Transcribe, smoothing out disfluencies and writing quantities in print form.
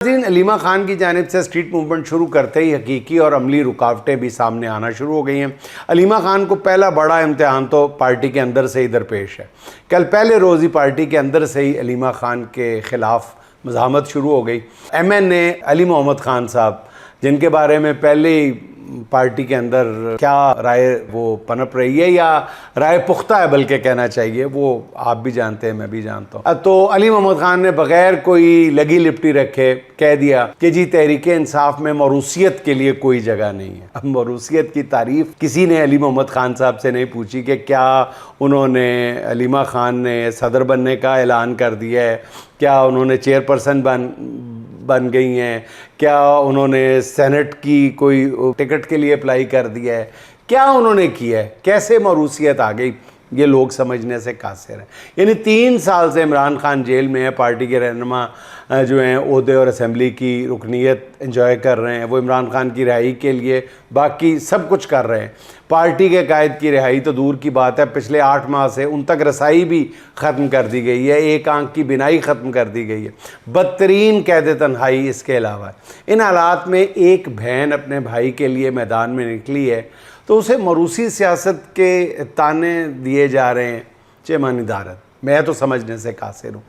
علیمہ خان کی جانب سے اسٹریٹ موومنٹ شروع کرتے ہی حقیقی اور عملی رکاوٹیں بھی سامنے آنا شروع ہو گئی ہیں۔ علیمہ خان کو پہلا بڑا امتحان تو پارٹی کے اندر سے ہی درپیش ہے۔ کل پہلے روز ہی پارٹی کے اندر سے ہی علیمہ خان کے خلاف مزاحمت شروع ہو گئی۔ ایم این اے علی محمد خان صاحب، جن کے بارے میں پہلے ہی پارٹی کے اندر کیا رائے وہ پنپ رہی ہے، یا رائے پختہ ہے بلکہ کہنا چاہیے، وہ آپ بھی جانتے ہیں، میں بھی جانتا ہوں۔ تو علی محمد خان نے بغیر کوئی لگی لپٹی رکھے کہہ دیا کہ جی تحریک انصاف میں موروثیت کے لیے کوئی جگہ نہیں ہے۔ اب موروثیت کی تعریف کسی نے علی محمد خان صاحب سے نہیں پوچھی کہ کیا انہوں نے علیمہ خان نے صدر بننے کا اعلان کر دیا ہے، کیا انہوں نے چیئرپرسن بن گئی ہیں، کیا انہوں نے سینٹ کی کوئی ٹکٹ کے لیے اپلائی کر دیا ہے، کیا انہوں نے کیا ہے، کیسے موروثیت آ گئی، یہ لوگ سمجھنے سے قاصر ہیں۔ یعنی 3 سال سے عمران خان جیل میں ہے، پارٹی کے رہنما جو ہیں عہدے اور اسمبلی کی رکنیت انجوائے کر رہے ہیں، وہ عمران خان کی رہائی کے لیے باقی سب کچھ کر رہے ہیں۔ پارٹی کے قائد کی رہائی تو دور کی بات ہے، پچھلے 8 ماہ سے ان تک رسائی بھی ختم کر دی گئی ہے، ایک آنکھ کی بینائی ختم کر دی گئی ہے، بدترین قید تنہائی اس کے علاوہ ہے۔ ان حالات میں ایک بہن اپنے بھائی کے لیے میدان میں نکلی ہے تو اسے موروثی سیاست کے تانے دیے جا رہے ہیں، چہ مانی دارت، میں تو سمجھنے سے قاصر ہوں۔